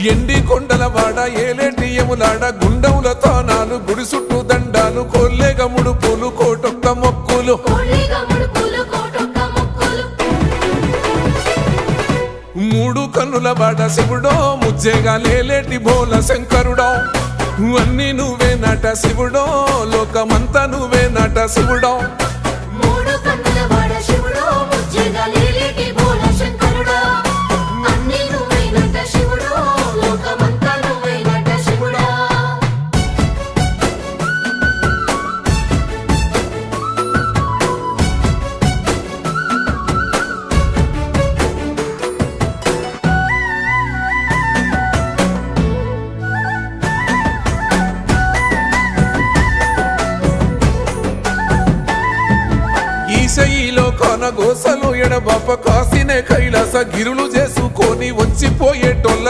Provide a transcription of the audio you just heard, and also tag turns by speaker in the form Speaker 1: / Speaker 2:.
Speaker 1: ఎండి కొండల వాడ ఏలేటి యములాడ గుండముల తానాలు గుడి చుట్టూ దండాలు కొల్లేగ ముడుపులు కోటొక్క మొక్కులు మూడు కన్నుల వాడ శివుడో ముజ్జేగా లేలేటి బోల శంకరుడో అన్ని నువ్వే నట శివుడో లోకమంతా నువ్వే నట శివుడో ఈశయిలో కొనగోసలు ఎడబాప కాసినే కైలాస గిరులు చేసుకొని వచ్చిపోయేటోళ్ళ